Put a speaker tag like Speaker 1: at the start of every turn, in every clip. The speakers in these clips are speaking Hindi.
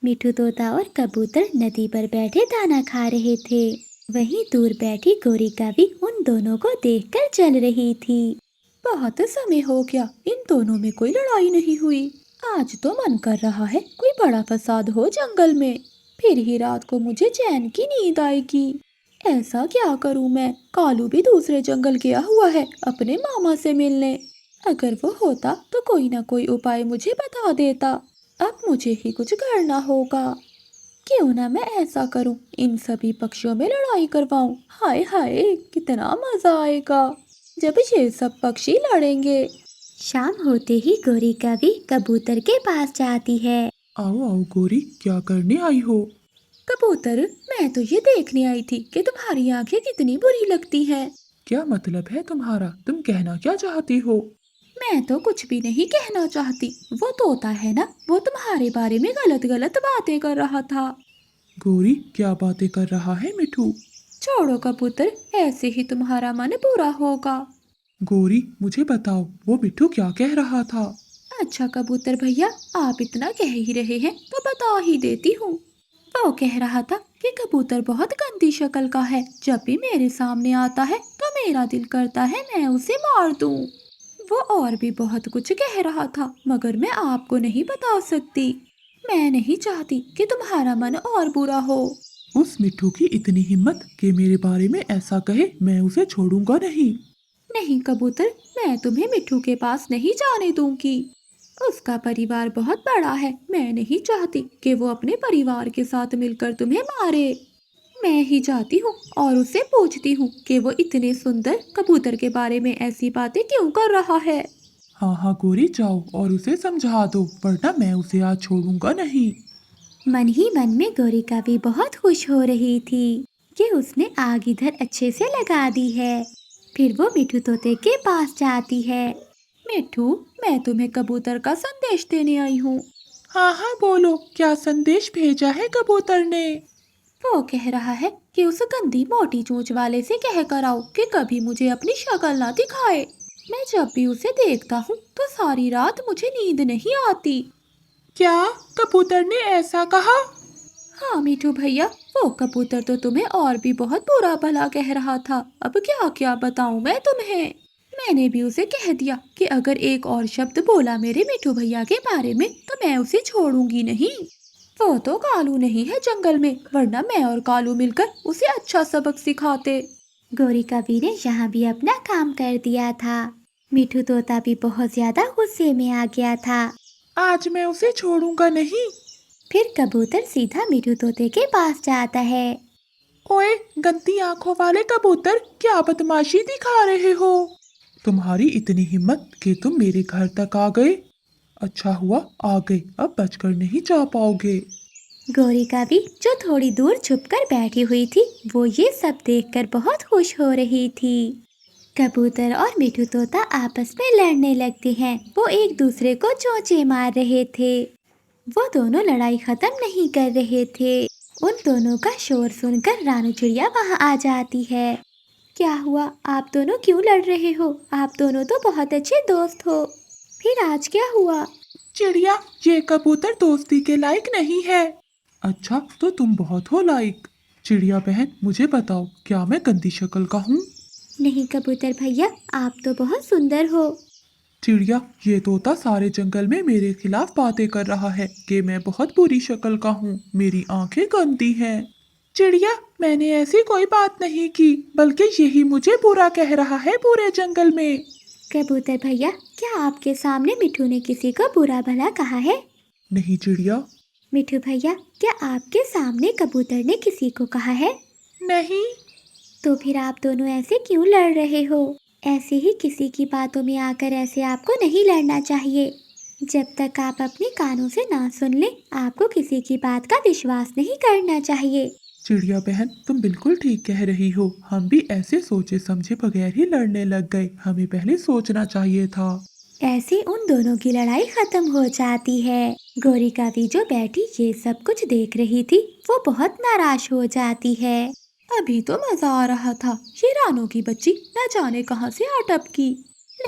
Speaker 1: मिठू तोता और कबूतर नदी पर बैठे दाना खा रहे थे। वहीं दूर बैठी गोरी कावी उन दोनों को देखकर चल रही थी। बहुत समय हो गया इन दोनों में कोई लड़ाई नहीं हुई। आज तो मन कर रहा है कोई बड़ा फसाद हो जंगल में, फिर ही रात को मुझे चैन की नींद आएगी। ऐसा क्या करूं मैं? कालू भी दूसरे जंगल गया हुआ है अपने मामा से मिलने। अगर वो होता तो कोई ना कोई उपाय मुझे बता देता। अब मुझे ही कुछ करना होगा। क्यों ना मैं ऐसा करूं, इन सभी पक्षियों में लड़ाई करवाऊं। हाय हाय, कितना मजा आएगा जब ये सब पक्षी लड़ेंगे। शाम होते ही गोरी कवि कबूतर के पास जाती है।
Speaker 2: आओ आओ गोरी, क्या करने आई हो?
Speaker 1: कबूतर, मैं तो ये देखने आई थी कि तुम्हारी आंखें कितनी बुरी लगती हैं।
Speaker 2: क्या मतलब है तुम्हारा? तुम कहना क्या चाहती हो?
Speaker 1: मैं तो कुछ भी नहीं कहना चाहती। वो तोता है ना, वो तुम्हारे बारे में गलत गलत बातें कर रहा था।
Speaker 2: गोरी, क्या बातें कर रहा है मिठू?
Speaker 1: छोड़ो कबूतर, ऐसे ही तुम्हारा मन बुरा होगा।
Speaker 2: गोरी, मुझे बताओ वो मिठू क्या कह रहा था?
Speaker 1: अच्छा कबूतर भैया, आप इतना कह ही रहे हैं तो बता ही देती हूँ। वो कह रहा था कि कबूतर बहुत गंदी शक्ल का है, जब भी मेरे सामने आता है तो मेरा दिल करता है मैं उसे मार दूं। वो और भी बहुत कुछ कह रहा था, मगर मैं आपको नहीं बता सकती। मैं नहीं चाहती कि तुम्हारा मन और बुरा हो।
Speaker 2: उस मिठू की इतनी हिम्मत कि मेरे बारे में ऐसा कहे, मैं उसे छोड़ूंगा नहीं।
Speaker 1: नहीं कबूतर, मैं तुम्हें मिट्ठू के पास नहीं जाने दूंगी। उसका परिवार बहुत बड़ा है, मैं नहीं चाहती कि वो अपने परिवार के साथ मिलकर तुम्हें मारे। मैं ही जाती हूँ और उसे पूछती हूँ कि वो इतने सुंदर कबूतर के बारे में ऐसी बातें क्यों कर रहा है।
Speaker 2: हाँ हाँ गोरी, जाओ और उसे समझा दो, वरना मैं उसे आज छोड़ूंगा नहीं।
Speaker 1: मन ही मन में गौरी का भी बहुत खुश हो रही थी कि उसने आग इधर अच्छे से लगा दी है। फिर वो मिठू तोते के पास जाती है। मिठू, मैं तुम्हें कबूतर का संदेश देने आई हूँ।
Speaker 2: हाँ हाँ बोलो, क्या संदेश भेजा है कबूतर ने?
Speaker 1: वो कह रहा है कि उस गंदी मोटी चोंच वाले से कह कर आओ कि कभी मुझे अपनी शक्ल ना दिखाए। मैं जब भी उसे देखता हूँ तो सारी रात मुझे नींद नहीं आती।
Speaker 2: क्या कबूतर ने ऐसा कहा?
Speaker 1: हाँ मिठू भैया, वो कबूतर तो तुम्हें और भी बहुत बुरा भला कह रहा था। अब क्या क्या बताऊं मैं तुम्हें। मैंने भी उसे कह दिया कि अगर एक और शब्द बोला मेरे मिठू भैया के बारे में तो मैं उसे छोड़ूंगी नहीं। वो तो कालू नहीं है जंगल में, वरना मैं और कालू मिलकर उसे अच्छा सबक सिखाते। गोरी कवि ने यहाँ भी अपना काम कर दिया था। मिठू तोता भी बहुत ज्यादा गुस्से में आ गया था।
Speaker 2: आज मैं उसे छोड़ूंगा नहीं।
Speaker 1: फिर कबूतर सीधा मिठू तोते के पास जाता है।
Speaker 2: ओए गंदी आंखों वाले कबूतर, क्या बदमाशी दिखा रहे हो? तुम्हारी इतनी हिम्मत कि तुम मेरे घर तक आ गए। अच्छा हुआ आ गए, अब बचकर नहीं जा पाओगे।
Speaker 1: गौरी का भी जो थोड़ी दूर छुपकर बैठी हुई थी, वो ये सब देखकर बहुत खुश हो रही थी। कबूतर और मिठू तोता आपस में लड़ने लगते हैं। वो एक दूसरे को चोंचे मार रहे थे। वो दोनों लड़ाई खत्म नहीं कर रहे थे। उन दोनों का शोर सुनकर रानू चिड़िया वहां आ जाती है। क्या हुआ? आप दोनों क्यों लड़ रहे हो? आप दोनों तो बहुत अच्छे दोस्त हो। फिर आज क्या हुआ?
Speaker 2: चिड़िया, ये कबूतर दोस्ती के लायक नहीं है। अच्छा, तो तुम बहुत हो लायक। चिड़िया बहन, मुझे बताओ, क्या मैं गंदी शक्ल का हूँ?
Speaker 1: नहीं कबूतर भैया, आप तो बहुत सुंदर हो।
Speaker 2: चिड़िया, ये तोता सारे जंगल में मेरे खिलाफ बातें कर रहा है कि मैं बहुत बुरी शक्ल का हूँ, मेरी आंखें गंदी हैं। चिड़िया, मैंने ऐसी कोई बात नहीं की, बल्कि यही मुझे बुरा कह रहा है पूरे जंगल में।
Speaker 1: कबूतर भैया, क्या आपके सामने मिठू ने किसी को बुरा भला कहा है?
Speaker 2: नहीं चिड़िया।
Speaker 1: मिठू भैया, क्या आपके सामने कबूतर ने किसी को कहा है?
Speaker 2: नहीं।
Speaker 1: तो फिर आप दोनों ऐसे क्यों लड़ रहे हो? ऐसे ही किसी की बातों में आकर ऐसे आपको नहीं लड़ना चाहिए। जब तक आप अपने कानों से ना सुन ले, आपको किसी की बात का विश्वास नहीं करना चाहिए।
Speaker 2: चिड़िया बहन, तुम बिल्कुल ठीक कह रही हो, हम भी ऐसे सोचे समझे बगैर ही लड़ने लग गए, हमें पहले सोचना चाहिए था।
Speaker 1: ऐसे उन दोनों की लड़ाई खत्म हो जाती है। गौरी कावी जो बैठी ये सब कुछ देख रही थी, वो बहुत नाराज हो जाती है। अभी तो मजा आ रहा था, ये रानू की बच्ची न जाने कहां से आ टपकी।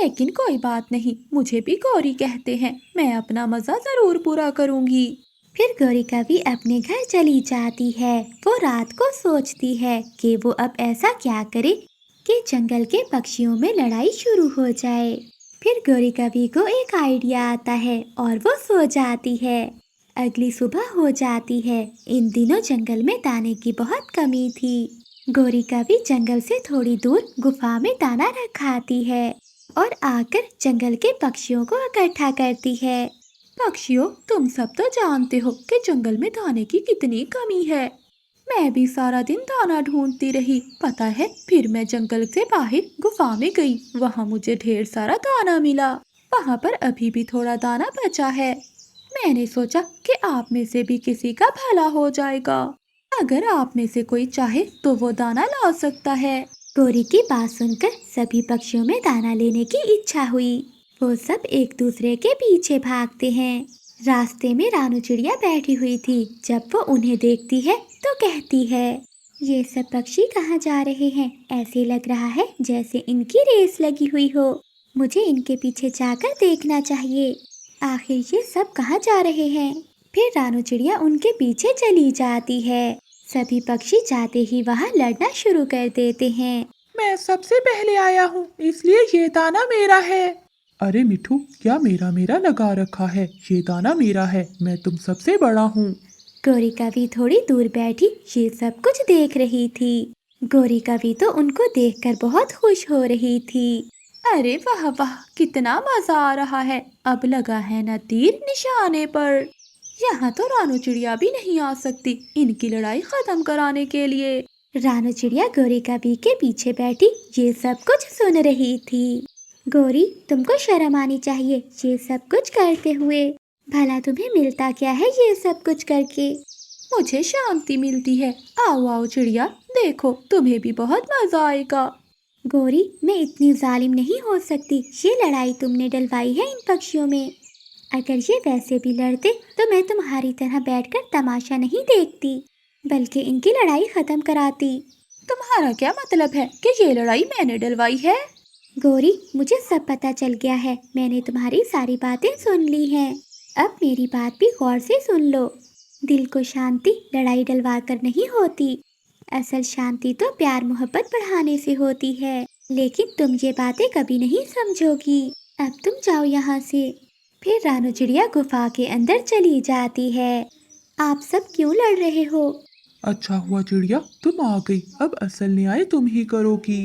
Speaker 1: लेकिन कोई बात नहीं, मुझे भी गौरी कहते हैं, मैं अपना मजा जरूर पूरा करूंगी। फिर गौरी कभी अपने घर चली जाती है। वो रात को सोचती है कि वो अब ऐसा क्या करे कि जंगल के पक्षियों में लड़ाई शुरू हो जाए। फिर गौरी कभी को एक आइडिया आता है और वो सो जाती है। अगली सुबह हो जाती है। इन दिनों जंगल में दाने की बहुत कमी थी। गौरी कभी जंगल से थोड़ी दूर गुफा में दाना रखाती है और आकर जंगल के पक्षियों को इकट्ठा करती है। पक्षियों, तुम सब तो जानते हो कि जंगल में दाने की कितनी कमी है। मैं भी सारा दिन दाना ढूंढती रही। पता है, फिर मैं जंगल से बाहर गुफा में गई। वहाँ मुझे ढेर सारा दाना मिला। वहाँ पर अभी भी थोड़ा दाना बचा है। मैंने सोचा कि आप में से भी किसी का भला हो जाएगा। अगर आप में से कोई चाहे तो वो दाना ला सकता है। गौरी की बात सुनकर सभी पक्षियों में दाना लेने की इच्छा हुई। वो सब एक दूसरे के पीछे भागते हैं। रास्ते में रानू चिड़िया बैठी हुई थी। जब वो उन्हें देखती है तो कहती है, ये सब पक्षी कहाँ जा रहे हैं? ऐसे लग रहा है जैसे इनकी रेस लगी हुई हो। मुझे इनके पीछे जाकर देखना चाहिए। आखिर ये सब कहाँ जा रहे हैं? फिर रानू चिड़िया उनके पीछे चली जाती है। सभी पक्षी जाते ही वहाँ लड़ना शुरू कर देते हैं।
Speaker 2: मैं सबसे पहले आया हूँ, इसलिए ये दाना मेरा है। अरे मिठू, क्या मेरा मेरा लगा रखा है? ये दाना मेरा है, मैं तुम सबसे बड़ा हूँ।
Speaker 1: गौरी कभी थोड़ी दूर बैठी ये सब कुछ देख रही थी। गौरी कभी तो उनको देखकर बहुत खुश हो रही थी। अरे वाह वाह, कितना मजा आ रहा है। अब लगा है न तीर निशाने पर। यहाँ तो रानू चिड़िया भी नहीं आ सकती इनकी लड़ाई खत्म कराने के लिए। रानू चिड़िया गौरी कभी के पीछे बैठी ये सब कुछ सुन रही थी। गौरी, तुमको शर्म आनी चाहिए ये सब कुछ करते हुए। भला तुम्हें मिलता क्या है ये सब कुछ करके? मुझे शांति मिलती है। आओ आओ चिड़िया, देखो तुम्हें भी बहुत मजा आएगा। गौरी, मैं इतनी जालिम नहीं हो सकती। ये लड़ाई तुमने डलवाई है इन पक्षियों में। अगर ये वैसे भी लड़ते तो मैं तुम्हारी तरह बैठकर तमाशा नहीं देखती, बल्कि इनकी लड़ाई खत्म कराती। तुम्हारा क्या मतलब है कि ये लड़ाई मैंने डलवाई है? गौरी, मुझे सब पता चल गया है। मैंने तुम्हारी सारी बातें सुन ली हैं। अब मेरी बात भी गौर से सुन लो। दिल को शांति लड़ाई डलवा कर नहीं होती। असल शांति तो प्यार मोहब्बत बढ़ाने से होती है। लेकिन तुम ये बातें कभी नहीं समझोगी। अब तुम जाओ यहाँ से। फिर रानू चिड़िया गुफा के अंदर चली जाती है। आप सब क्यों लड़ रहे हो?
Speaker 2: अच्छा हुआ चिड़िया, तुम आ गई। अब असल न्याय तुम ही करोगी।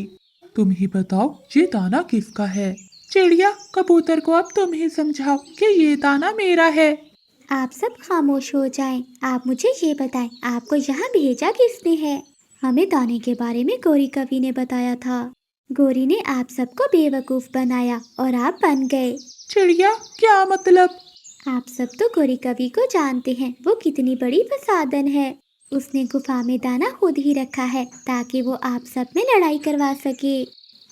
Speaker 2: तुम ही बताओ ये दाना किसका है? चिड़िया, कबूतर को अब तुम ही समझाओ कि ये दाना मेरा है।
Speaker 1: आप सब खामोश हो जाएं। आप मुझे ये बताएं, आपको यहाँ भेजा किसने है? हमें दाने के बारे में गौरी कवि ने बताया था। गौरी ने आप सबको बेवकूफ बनाया और आप बन गए।
Speaker 2: चिड़िया, क्या मतलब?
Speaker 1: आप सब तो गौरी कवि को जानते हैं। वो कितनी बड़ी फसादन है। उसने गुफा में दाना खुद ही रखा है ताकि वो आप सब में लड़ाई करवा सके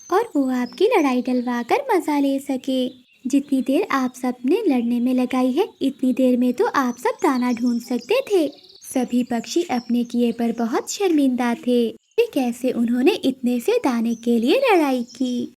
Speaker 1: और वो आपकी लड़ाई डलवा कर मजा ले सके। जितनी देर आप सब ने लड़ने में लगाई है, इतनी देर में तो आप सब दाना ढूंढ सकते थे। सभी पक्षी अपने किए पर बहुत शर्मिंदा थे कि कैसे उन्होंने इतने से दाने के लिए लड़ाई की।